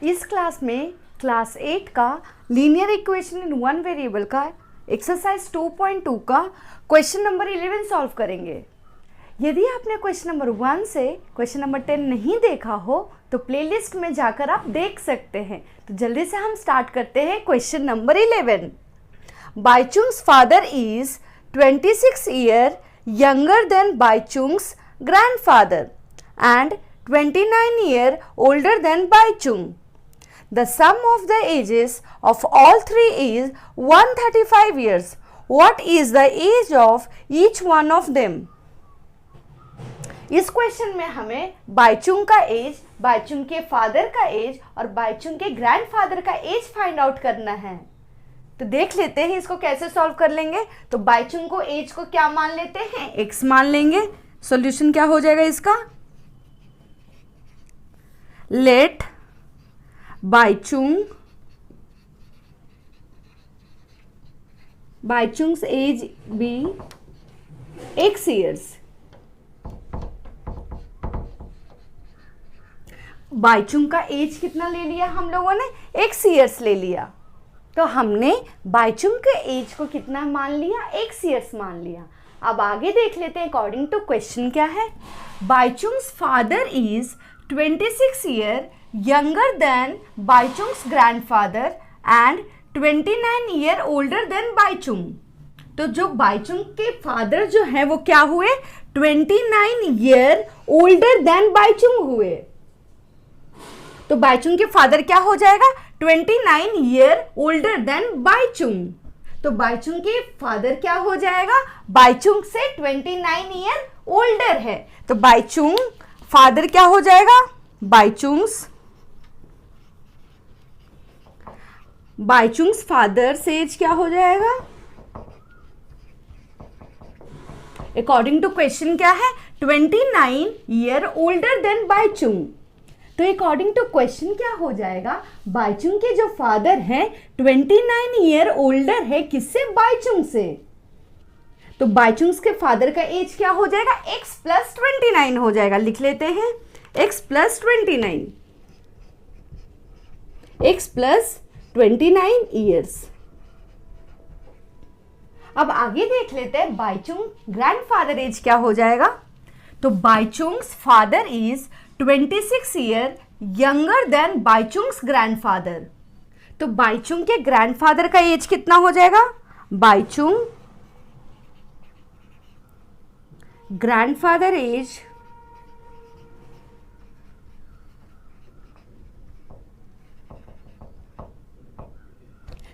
इस क्लास में क्लास 8 का linear equation in one variable का एक्सरसाइज 2.2 का क्वेश्चन नंबर 11 सॉल्व करेंगे। यदि आपने क्वेश्चन नंबर 1 से क्वेश्चन नंबर 10 नहीं देखा हो तो प्लेलिस्ट में जाकर आप देख सकते हैं। तो जल्दी से हम स्टार्ट करते हैं question number 11। Baichung's father is 26 year younger than Baichung's grandfather and 29 year older than Baichung. The sum of the ages of all three is 135 years. What is the age of each one of them? इस question में हमें बाईचुंग का as, Baichung के father का as और बाईचुंग के grandfather का as find out करना है। तो देख लेते हैं इसको कैसे सॉल्व कर लेंगे। तो बाईचुंग को एज को क्या मान लेते हैं, x मान लेंगे। सॉल्यूशन क्या हो जाएगा इसका, let Baichung's age be x years. Baichung का एज कितना ले लिया हम लोगों ने, x ईयर्स ले लिया। तो हमने बाईचुंग के एज को कितना मान लिया, x ईयर्स मान लिया। अब आगे देख लेते हैं अकॉर्डिंग टू क्वेश्चन क्या है। Baichung's father is 26 year younger than Baichung's grandfather and 29 year older than Baichung. तो जो बाईचुंग के फादर जो है वो क्या हुए, 29 ईयर ओल्डर देन बाईचुंग हुए। तो बाईचुंग के फादर क्या हो जाएगा, 29 ईयर ओल्डर देन बाईचुंग। तो बाईचुंग के फादर क्या हो जाएगा, बाईचुंग से 29 ईयर ओल्डर है। तो बाईचुंग फादर क्या हो जाएगा, बाईचुंग्स फादर से एज क्या हो जाएगा, अकॉर्डिंग टू क्वेश्चन क्या है, 29 ईयर ओल्डर देन बाईचुंग। तो अकॉर्डिंग टू क्वेश्चन क्या हो जाएगा, बाईचुंग के जो फादर हैं 29 ईयर ओल्डर है किससे, बाईचुंग से। तो बाईचुंग के फादर का एज क्या हो जाएगा, x प्लस 29 हो जाएगा। लिख लेते हैं x plus 29, x plus 29 years. अब आगे देख लेते हैं बाईचुंग ग्रैंडफादर एज क्या हो जाएगा। तो Baichung's father is 26 year younger than Baichung's grandfather. तो बाईचुंग के ग्रैंडफादर का एज कितना हो जाएगा, बाईचुंग ग्रैंडफादर एज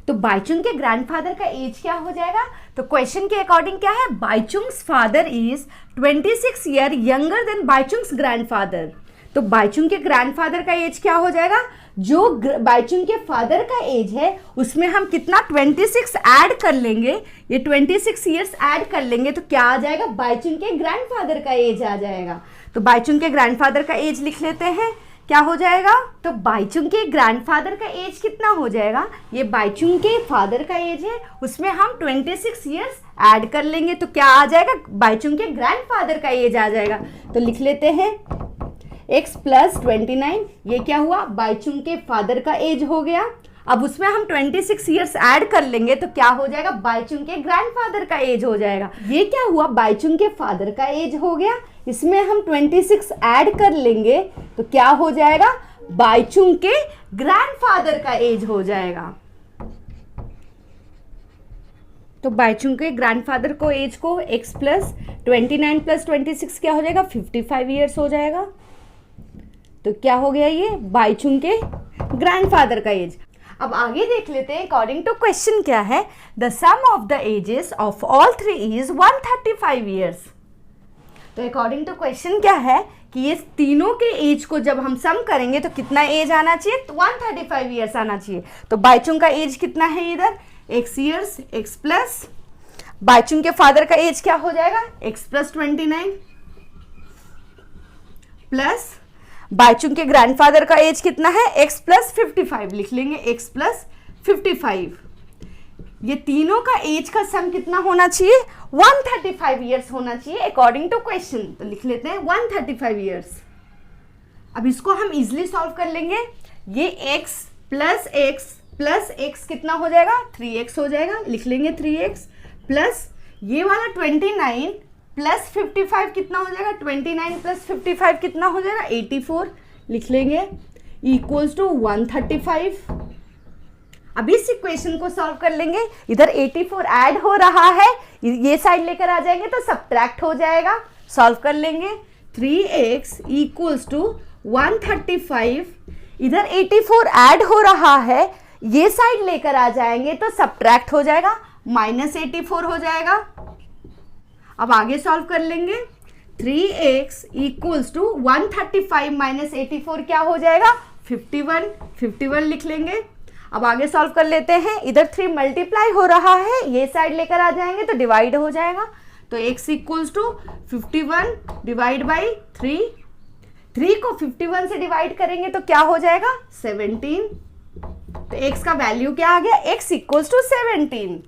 तो बाईचुंग के ग्रैंडफादर का एज क्या हो जाएगा। तो क्वेश्चन के अकॉर्डिंग क्या है, Baichung's father is 26 year younger than Baichung's grandfather. तो बाईचुंग के ग्रैंडफादर का एज क्या हो जाएगा, जो बाईचुंग के फादर का एज है उसमें हम कितना 26 ऐड कर लेंगे, ये 26 ईयर्स ऐड कर लेंगे तो क्या आ जाएगा, बाईचुंग के ग्रैंडफादर का एज आ जाएगा। तो बाईचुंग के ग्रैंडफादर का एज लिख लेते हैं, क्या हो जाएगा। तो बाईचुंग के ग्रैंडफादर का एज कितना हो जाएगा, ये बाईचुंग के फादर का एज है उसमें हम 26 ईयर्स ऐड कर लेंगे तो क्या आ जाएगा, बाईचुंग के ग्रैंडफादर का एज आ जाएगा। तो लिख लेते हैं x प्लस 29, ये क्या हुआ, बाईचुंग के फादर का एज हो गया। अब उसमें हम 26 ईयर्स ऐड कर लेंगे तो क्या हो जाएगा, बाईचुंग के ग्रैंडफादर का एज हो जाएगा। ये क्या हुआ, बाईचुंग के फादर का एज हो गया, इसमें हम 26 ऐड कर लेंगे तो क्या हो जाएगा, बाईचुंग के ग्रैंडफादर का एज हो जाएगा। तो बाईचुंग के ग्रैंडफादर को एज को x प्लस 29 प्लस 26 क्या हो जाएगा, 55 ईयर्स हो जाएगा। तो क्या हो गया, ये बाईचुंग के ग्रैंडफादर का एज। अब आगे देख लेते हैं अकॉर्डिंग टू क्वेश्चन क्या है। The sum of the ages of all three is 135 years. तो अकॉर्डिंग टू क्वेश्चन क्या है कि ये तीनों के एज को जब हम सम करेंगे तो कितना एज आना चाहिए, तो 135 ईयर्स आना चाहिए। तो बाईचुंग का एज कितना है इधर, x years, x plus Baichung के फादर का एज क्या हो जाएगा, x प्लस 29 प्लस बाईचुंग के ग्रैंडफादर का एज कितना है, x प्लस 55 लिख लेंगे, x प्लस 55। ये तीनों का एज का सम कितना होना चाहिए, 135 ईयर्स होना चाहिए अकॉर्डिंग टू क्वेश्चन। तो लिख लेते हैं 135 ईयर्स। अब इसको हम इजिली सॉल्व कर लेंगे। ये x प्लस x कितना हो जाएगा, 3x हो जाएगा, लिख लेंगे 3x प्लस ये वाला 29 प्लस 55 कितना हो जाएगा, 29 प्लस 55 कितना हो जाएगा, 84 लिख लेंगे, इक्वल्स टू 135। अब इस इक्वेशन को सॉल्व कर लेंगे, इधर 84 ऐड हो रहा है, ये साइड लेकर आ जाएंगे तो सब्ट्रैक्ट हो जाएगा, सॉल्व कर लेंगे। 3x इक्वल्स टू 135, इधर 84 ऐड हो रहा है, ये साइड लेकर आ जाएंगे तो सब्ट्रैक्ट हो जाएगा, -84 हो जाएगा। अब आगे सॉल्व कर लेंगे। 3x इक्वल्स टू 135 माइनस 84 क्या हो जाएगा, 51 लिख लेंगे। अब आगे सॉल्व कर लेते हैं, इधर 3 मल्टीप्लाई हो रहा है, ये साइड लेकर आ जाएंगे तो डिवाइड हो जाएगा, तो x equals to 51 divide by 3 को 51 से डिवाइड करेंगे तो क्या हो जाएगा, 17। तो x का वैल्यू क्या आ गया, x इक्वल्स टू 17।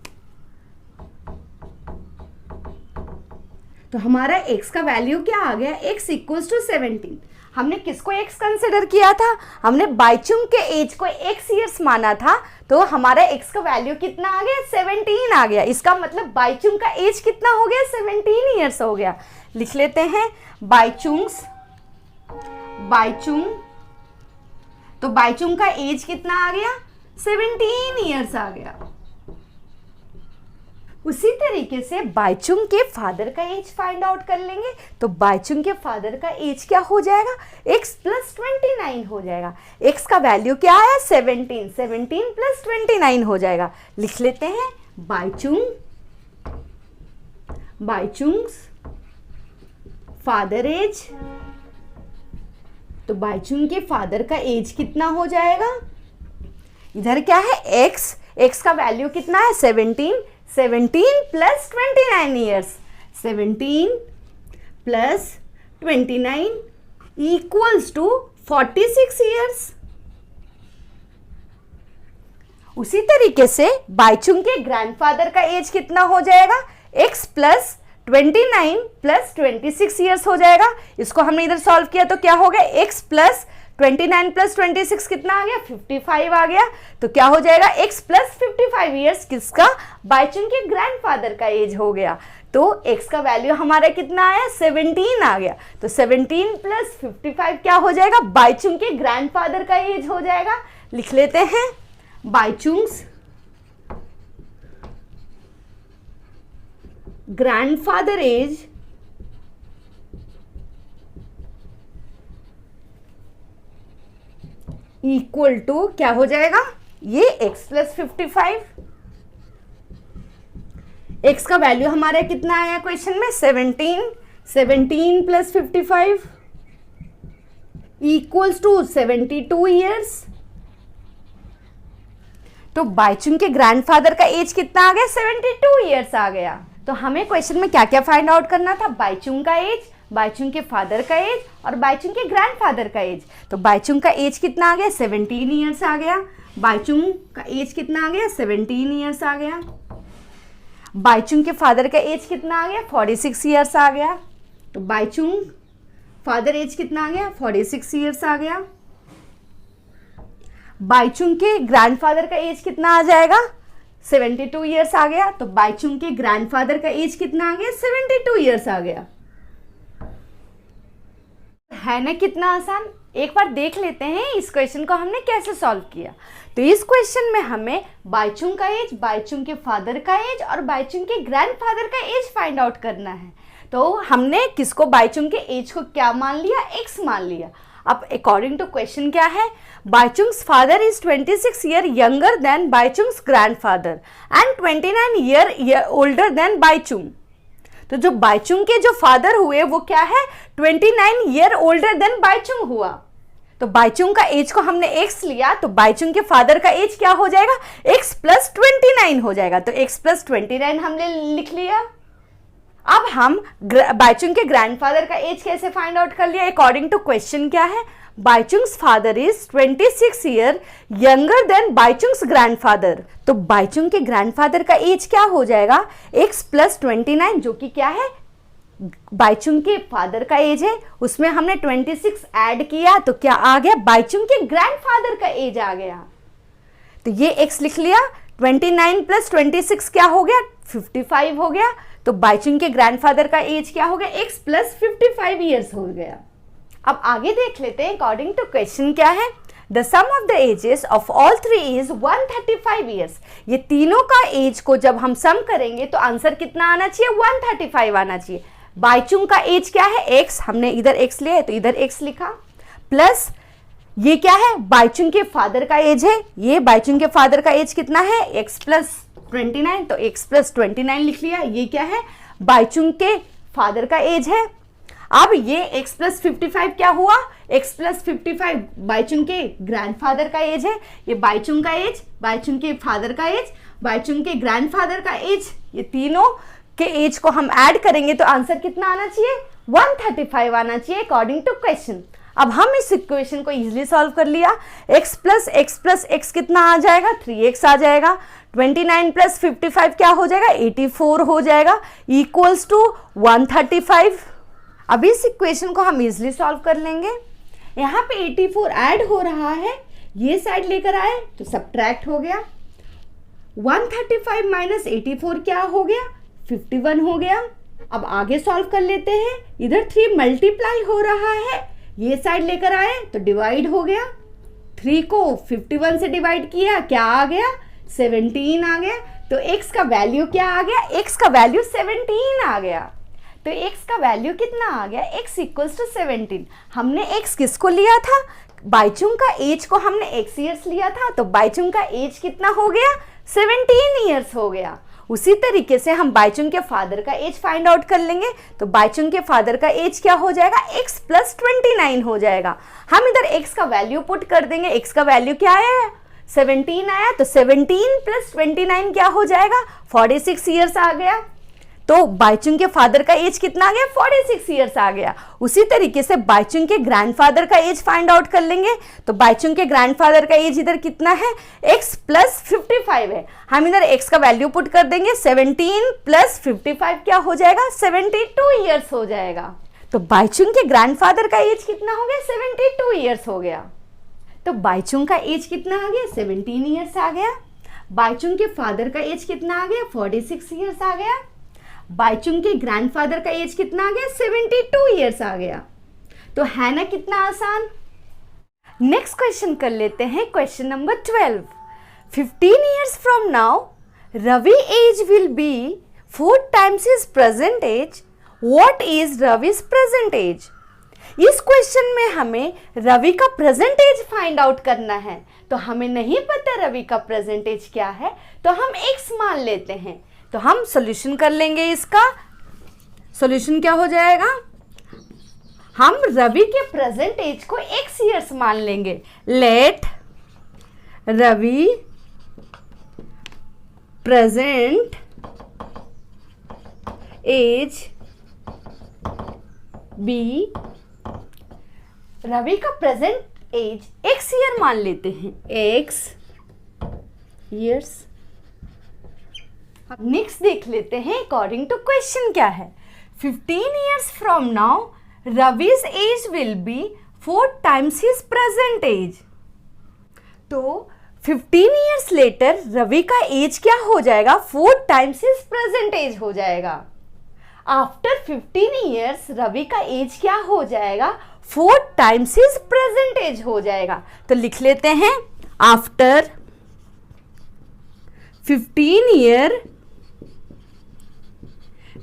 तो हमारा x का वैल्यू क्या आ गया, x इक्वल्स टू 17। हमने किसको x कंसिडर किया था, हमने बाइचुंग के एज को x ईयर्स माना था, तो हमारा x का वैल्यू कितना आ गया, 17 आ गया। इसका मतलब बाइचुंग का एज कितना हो गया, 17 ईयर्स हो गया। लिख लेते हैं बाइचुंग, तो बाइचुंग का एज कितना आ गया, 17 ईयर्स आ गया। उसी तरीके से बाइचुंग के फादर का एज फाइंड आउट कर लेंगे, तो बाइचुंग के फादर का एज क्या हो जाएगा, x प्लस 29 हो जाएगा। x का वैल्यू क्या आया, 17 प्लस 29 हो जाएगा। लिख लेते हैं बाइचुंग फादर एज, तो बाइचुंग के फादर का एज कितना हो जाएगा, इधर क्या है x का वैल्यू कितना है, 17 plus 29 years, 17 plus 29 equals to 46 years. उसी तरीके से बाइचुंग के ग्रैंडफादर का एज कितना हो जाएगा, x प्लस 29 प्लस 26 ईयर्स हो जाएगा। इसको हमने इधर सॉल्व किया तो क्या हो गया, x प्लस 29 प्लस 26 कितना आ गया, 55 आ गया। तो क्या हो जाएगा, x प्लस 55 ईयर्स किसका, बाइचुंग के ग्रैंडफादर का एज हो गया। तो x का वैल्यू हमारा कितना आया, 17 आ गया। तो 17 प्लस 55 क्या हो जाएगा, बाइचुंग के ग्रैंडफादर का एज हो जाएगा। लिख लेते हैं Bhaichung's grandfather as equal to क्या हो जाएगा, ये x प्लस 55, x का वैल्यू हमारा कितना आया क्वेश्चन में, 17 प्लस 55 इक्वल्स टू 72 ईयर्स। तो बाइचुंग के ग्रैंडफादर का एज कितना आ गया, 72 ईयर्स आ गया। तो हमें क्वेश्चन में क्या क्या फाइंड आउट करना था, बाइचुंग का एज, बाइचुंग के फादर का एज और बाइचुंग के ग्रैंडफादर का एज। तो बाइचुंग का एज कितना आ गया, 17 ईयर्स आ गया। बाइचुंग का एज कितना आ गया, 17 ईयर्स आ गया। बाइचुंग के फादर का एज कितना आ गया, 46 ईयर्स आ गया। तो बाइचुंग फादर एज कितना आ गया, 46 ईयर्स आ गया। बाइचुंग के ग्रैंडफादर का एज कितना आ जाएगा, 72 ईयर्स आ गया। तो बाइचुंग के ग्रैंडफादर का एज कितना आ गया, 72 ईयर्स आ गया। है ना कितना आसान। एक बार देख लेते हैं इस क्वेश्चन को हमने कैसे सॉल्व किया। तो इस क्वेश्चन में हमें बाइचुंग का एज, बाइचुंग के फादर का एज और बाइचुंग के ग्रैंडफादर का एज फाइंड आउट करना है। तो हमने किसको, बाइचुंग के एज को क्या मान लिया, x मान लिया। अब अकॉर्डिंग टू क्वेश्चन क्या है, Baichung's father is 26 year younger than Baichung's grandfather and 29 year older than Baichung. तो जो बाइचुंग के जो फादर हुए वो क्या है, 29 ईयर ओल्डर देन बाइचुंग हुआ। तो बाइचुंग का एज को हमने x लिया, तो बाइचुंग के फादर का एज क्या हो जाएगा, x प्लस 29 हो जाएगा। तो x प्लस 29 हमने लिख लिया। अब हम बाइचुंग के ग्रैंडफादर का एज कैसे फाइंड आउट कर लिया, अकॉर्डिंग टू क्वेश्चन क्या है, Baichung's father is 26 year younger than Baichung's grandfather. तो बाइचुंग के ग्रैंडफादर का एज क्या हो जाएगा, x प्लस 29 जो कि क्या है बाईचुंग के फादर का एज है, उसमें हमने 26 ऐड किया तो क्या आ गया, बाईचुंग के ग्रैंडफादर का एज आ गया। तो ये x लिख लिया, 29 प्लस 26 क्या हो गया, 55 हो गया। तो बाईचुंग के ग्रैंडफादर का एज क्या हो गया, x प्लस 55 ईयर्स हो गया। अब आगे देख लेते हैं अकॉर्डिंग टू क्वेश्चन क्या है। The sum of the ages of all three is 135 years. ये तीनों का एज को जब हम सम करेंगे तो आंसर कितना आना चाहिए, 135 आना चाहिए। बाईचुंग का एज क्या है, x, हमने इधर x लिया है तो इधर x लिखा, प्लस ये क्या है, बाईचुंग के फादर का एज है, ये बाईचुंग के फादर का एज कितना है, x प्लस 29, तो x प्लस 29 लिख लिया। ये क्या है, बाईचुंग के फादर का एज है। अब ये x प्लस 55 क्या हुआ, x प्लस 55 बाईचुंग के ग्रैंडफादर का एज है। ये बाईचुंग का एज, बाईचुंग के फादर का एज, बाईचुंग के ग्रैंडफादर का एज, ये तीनों के एज को हम ऐड करेंगे तो आंसर कितना आना चाहिए, 135 आना चाहिए अकॉर्डिंग टू क्वेश्चन। अब हम इस इक्वेशन को इजीली सॉल्व कर लिया। x प्लस x कितना आ जाएगा, 3x आ जाएगा। 29 प्लस 55 क्या हो जाएगा, 84 हो जाएगा, इक्वल्स टू 135। अब इस इक्वेशन को हम इजीली सॉल्व कर लेंगे। यहाँ पे 84 ऐड हो रहा है, ये साइड लेकर आए तो सब्ट्रैक्ट हो गया। 135 माइनस 84 क्या हो गया, 51 हो गया। अब आगे सॉल्व कर लेते हैं। इधर 3 मल्टीप्लाई हो रहा है, ये साइड लेकर आए तो डिवाइड हो गया। 3 को 51 से डिवाइड किया, क्या आ गया, 17 आ गया। तो x का वैल्यू क्या आ गया, x का वैल्यू 17 आ गया। तो x का वैल्यू कितना आ गया, x इक्वल्स टू 17। हमने x किसको लिया था, बाईचुंग का एज को हमने x ईयर्स लिया था, तो बाईचुंग का एज कितना हो गया, 17 ईयर्स हो गया। उसी तरीके से हम बाईचुंग के फादर का एज फाइंड आउट कर लेंगे। तो बाईचुंग के फादर का एज क्या हो जाएगा, x प्लस 29 हो जाएगा। हम इधर x का वैल्यू पुट कर देंगे। x का वैल्यू क्या आया, 17 आया, तो 17 प्लस 29 क्या हो जाएगा, 46 ईयर्स आ गया। तो बाईचुंग के फादर का एज कितना आ गया, 46 ईयर्स आ गया। उसी तरीके से बाईचुंग के ग्रैंडफादर का एज फाइंड आउट कर लेंगे। तो बाईचुंग के ग्रैंडफादर का एज इधर कितना है, x प्लस 55 है। हम इधर x का वैल्यू पुट कर देंगे, 17 प्लस 55 क्या हो जाएगा, 72 ईयर्स हो जाएगा। तो बाईचुंग के ग्रैंडफादर का एज कितना हो गया, 72 ईयर्स हो गया। तो बाईचुंग का एज कितना आ गया, 17 ईयर्स आ गया। बाईचुंग के फादर का एज कितना आ गया, 46 ईयर्स आ गया। बाईचुंग के ग्रैंडफादर का एज कितना आ गया, 72 ईयर्स आ गया। तो है ना कितना आसान। नेक्स्ट क्वेश्चन कर लेते हैं, question number 12। 15 years from now Ravi age will be 4 times his present age. What is Ravi's present age. इस क्वेश्चन में हमें रवि का प्रेजेंट एज फाइंड आउट करना है। तो हमें नहीं पता रवि का प्रेजेंट एज क्या है, तो हम x मान लेते हैं। तो हम सॉल्यूशन कर लेंगे। इसका सॉल्यूशन क्या हो जाएगा, हम रवि के प्रेजेंट एज को x ईयर्स मान लेंगे। Let Ravi present age be, Ravi का प्रेजेंट एज x ईयर मान लेते हैं, x ईयर्स। अब नेक्स्ट देख लेते हैं अकॉर्डिंग टू क्वेश्चन क्या है। 15 years from now Ravi's age will be 4 times his present age. तो 15 ईयर्स लेटर रवि का एज क्या हो जाएगा, 4 टाइम्स हिज प्रेजेंट एज हो जाएगा। आफ्टर 15 ईयर्स रवि का एज क्या हो जाएगा, 4 टाइम्स हिज प्रेजेंट एज हो जाएगा। तो लिख लेते हैं, आफ्टर 15 ईयर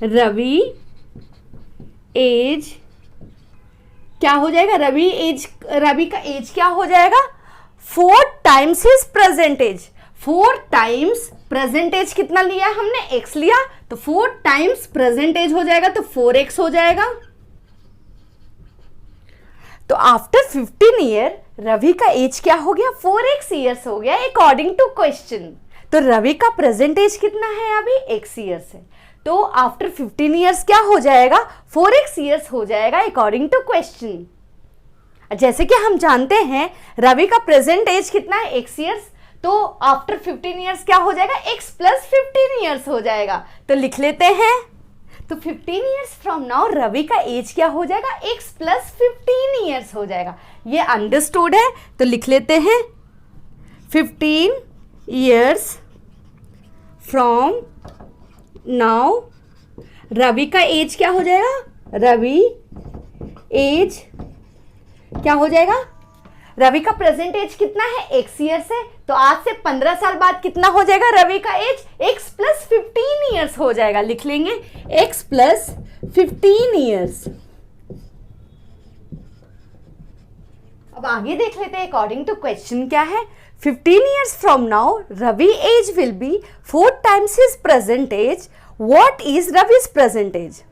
रवि एज क्या हो जाएगा, रवि का एज क्या हो जाएगा, 4 times his present age. 4 times present age कितना लिया हमने, x लिया, तो 4 टाइम्स प्रेजेंट एज हो जाएगा, तो 4x हो जाएगा। तो आफ्टर 15 ईयर रवि का एज क्या हो गया, 4x ईयर्स हो गया अकॉर्डिंग टू क्वेश्चन। तो रवि का प्रेजेंट एज कितना है अभी, x ईयर्स है। तो आफ्टर 15 ईयर्स क्या हो जाएगा, 4x ईयर्स हो जाएगा अकॉर्डिंग टू क्वेश्चन। जैसे कि हम जानते हैं रवि का प्रेजेंट एज कितना है, x ईयर्स। तो आफ्टर 15 ईयर्स क्या हो जाएगा, x प्लस 15 ईयर्स हो जाएगा। तो लिख लेते हैं, तो 15 ईयर्स फ्रॉम नाउ रवि का एज क्या हो जाएगा, x प्लस 15 ईयर्स हो जाएगा। ये अंडरस्टूड है, तो लिख लेते हैं 15 ईयर्स फ्रॉम नाउ रवि का एज क्या हो जाएगा, रवि एज क्या हो जाएगा, रवि का प्रेजेंट एज कितना है, x ईयर्स है, तो आज से 15 साल बाद कितना हो जाएगा रवि का एज, x प्लस 15 ईयर्स हो जाएगा। लिख लेंगे x प्लस 15 ईयर्स। अब आगे देख लेते हैं अकॉर्डिंग टू क्वेश्चन क्या है। 15 years from now Ravi age will be 4 times his present age, what is Ravi's present age.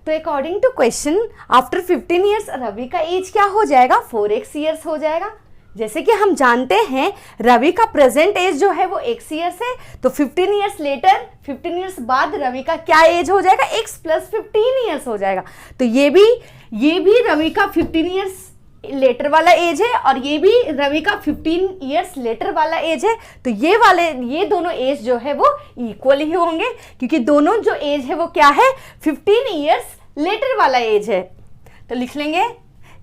तो according to question after 15 years Ravi का एज क्या हो जाएगा, 4x ईयर्स हो जाएगा। जैसे कि हम जानते हैं रवि का प्रेजेंट एज जो है वो x ईयर्स है, तो 15 ईयर्स लेटर 15 ईयर्स बाद रवि का क्या एज हो जाएगा, x प्लस 15 ईयर्स हो जाएगा। तो ये भी रवि का 15 ईयर्स लेटर वाला एज है और ये भी रवि का 15 ईयर्स लेटर वाला एज है। तो ये दोनों एज जो है वो इक्वल ही होंगे, क्योंकि दोनों जो एज है वो क्या है, 15 ईयर्स लेटर वाला एज है। तो लिख लेंगे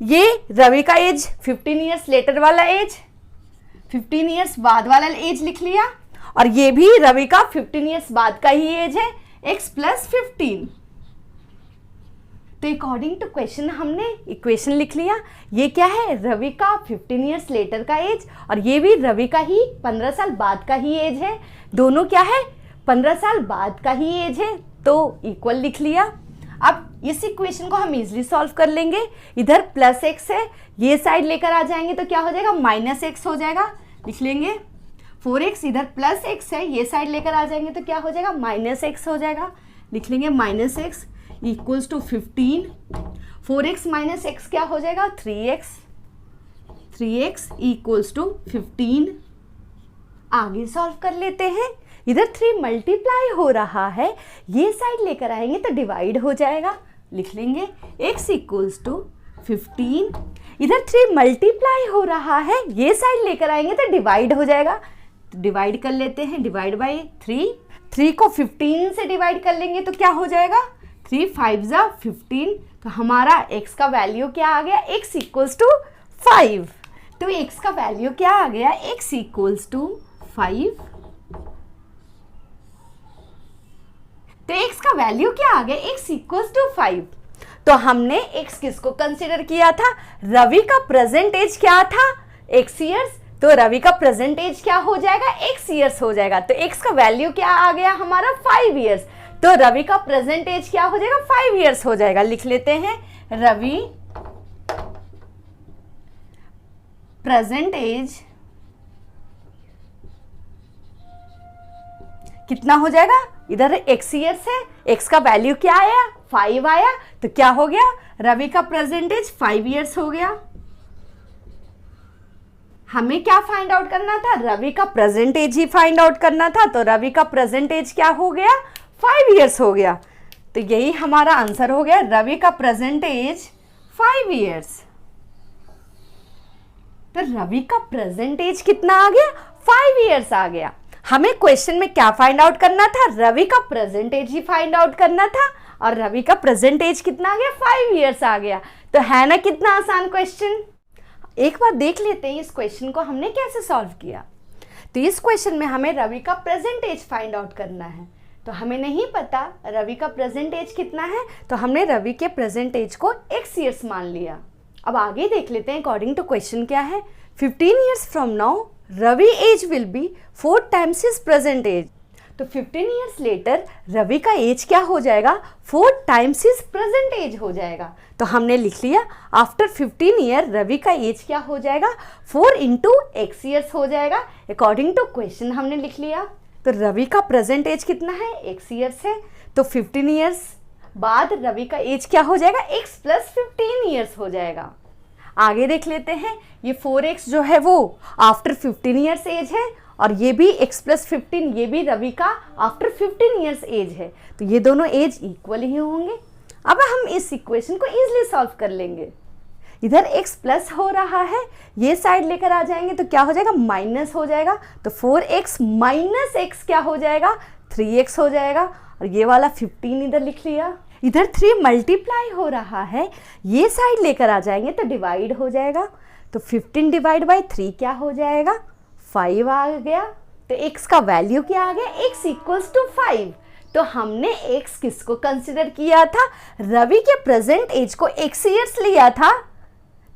ये रवि का एज 15 ईयर्स लेटर वाला एज, 15 ईयर्स बाद वाला एज लिख लिया, और ये भी रवि का 15 ईयर्स बाद का ही एज है, x प्लस 15। तो अकॉर्डिंग टू क्वेश्चन हमने इक्वेशन लिख लिया। ये क्या है, रवि का 15 ईयर्स लेटर का एज, और ये भी रवि का ही 15 साल बाद का ही एज है। दोनों क्या है, 15 साल बाद का ही एज है, तो इक्वल लिख लिया। अब इस इक्वेशन को हम इजीली सॉल्व कर लेंगे। इधर प्लस x है, ये साइड लेकर आ जाएंगे तो क्या हो जाएगा, माइनस x हो जाएगा। लिख लेंगे 4x, इधर प्लस x है, ये साइड लेकर आ जाएंगे तो क्या हो जाएगा, माइनस x हो जाएगा। लिख लेंगे minus x equals to 15, 4x minus x क्या हो जाएगा, 3x, 3x इक्वल्स टू 15। आगे सॉल्व कर लेते हैं। इधर 3 मल्टीप्लाई हो रहा है, ये साइड लेकर आएंगे तो डिवाइड हो जाएगा। लिख लेंगे x इक्वल्स टू 15, इधर 3 मल्टीप्लाई हो रहा है, ये साइड लेकर आएंगे तो डिवाइड हो जाएगा। तो डिवाइड कर लेते हैं, डिवाइड बाई 3 को 15 से डिवाइड कर लेंगे तो क्या हो जाएगा, 3 5 जा 15। तो हमारा x का वैल्यू क्या आ गया, x इक्वल्स टू 5। तो x का वैल्यू क्या आ गया, x इक्वल्स टू 5। तो x का वैल्यू क्या आ गया, x इक्वल्स टू 5। तो हमने x किसको कंसिडर किया था, रवि का प्रेजेंट एज क्या था, x ईयर्स, तो रवि का प्रेजेंट एज क्या हो जाएगा, x ईयर्स हो जाएगा। तो x का वैल्यू क्या आ गया हमारा, 5 ईयर्स, तो रवि का प्रेजेंट एज क्या हो जाएगा, 5 ईयर्स हो जाएगा। लिख लेते हैं रवि प्रेजेंट एज कितना हो जाएगा, इधर x ईयर्स है, x का वैल्यू क्या आया, 5 आया, तो क्या हो गया, रवि का प्रेजेंट एज 5 ईयर्स हो गया। हमें क्या फाइंड आउट करना था, रवि का प्रेजेंट एज ही फाइंड आउट करना था, तो रवि का प्रेजेंट एज क्या हो गया, 5 ईयर्स हो गया। तो यही हमारा आंसर हो गया, रवि का प्रेजेंट एज 5 ईयर्स। तो रवि का प्रेजेंट एज कितना आ गया, 5 ईयर्स आ गया। हमें क्वेश्चन में क्या फाइंड आउट करना था, रवि का प्रेजेंट एज ही फाइंड आउट करना था, और रवि का प्रेजेंट एज कितना आ गया, 5 ईयर्स आ गया। तो है ना कितना आसान क्वेश्चन। एक बार देख लेते हैं इस क्वेश्चन को हमने कैसे सॉल्व किया। तो इस क्वेश्चन में हमें रवि का प्रेजेंट एज फाइंड आउट करना है, तो हमें नहीं पता रवि का प्रेजेंट एज कितना है, तो हमने रवि के प्रेजेंट एज को x ईयर्स मान लिया। अब आगे देख लेते हैं अकॉर्डिंग टू क्वेश्चन क्या है। 15 years from now Ravi age will be 4 times his present age. तो 15 ईयर्स लेटर रवि का एज क्या हो जाएगा, 4 टाइम्स हिज प्रेजेंट एज हो जाएगा। तो हमने लिख लिया आफ्टर 15 ईयर रवि का एज क्या हो जाएगा, 4 इंटू x ईयर्स हो जाएगा। अकॉर्डिंग टू क्वेश्चन हमने लिख लिया। तो रवि का प्रेजेंट एज कितना है, x ईयर्स है, तो 15 ईयर्स बाद रवि का एज क्या हो जाएगा, x प्लस 15 ईयर्स हो जाएगा। आगे देख लेते हैं, ये 4x जो है वो आफ्टर 15 ईयर्स एज है, और ये भी x प्लस 15 ये भी रवि का आफ्टर 15 ईयर्स एज है, तो ये दोनों एज इक्वल ही होंगे। अब हम इस इक्वेशन को इजीली सॉल्व कर लेंगे। इधर x प्लस हो रहा है, ये साइड लेकर आ जाएंगे तो क्या हो जाएगा, माइनस हो जाएगा। तो 4x माइनस x क्या हो जाएगा, 3x हो जाएगा, और ये वाला 15 इधर लिख लिया। इधर 3 मल्टीप्लाई हो रहा है, ये साइड लेकर आ जाएंगे तो डिवाइड हो जाएगा। तो 15 डिवाइड बाई 3 क्या हो जाएगा, 5 आ गया। तो x का वैल्यू क्या आ गया, x इक्वल्स टू 5। तो हमने x किसको कंसिडर किया था, रवि के प्रेजेंट एज को x ईयर्स लिया था।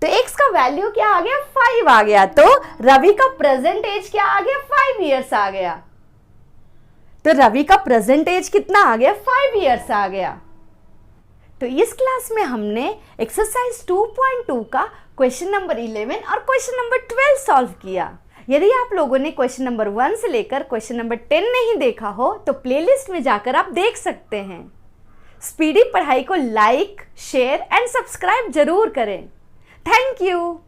तो x का वैल्यू क्या आ गया, 5 आ गया। तो रवि का प्रेजेंट एज क्या आ गया, 5 ईयर्स आ गया। तो रवि का प्रेजेंट एज कितना आ गया, 5 ईयर्स आ गया। तो इस क्लास में हमने एक्सरसाइज 2.2 का क्वेश्चन नंबर 11 और क्वेश्चन नंबर 12 सॉल्व किया। यदि आप लोगों ने क्वेश्चन नंबर 1 से लेकर क्वेश्चन नंबर 10 नहीं देखा हो तो प्लेलिस्ट में जाकर आप देख सकते हैं। स्पीडी पढ़ाई को लाइक, शेयर एंड सब्सक्राइब जरूर करें। Thank you.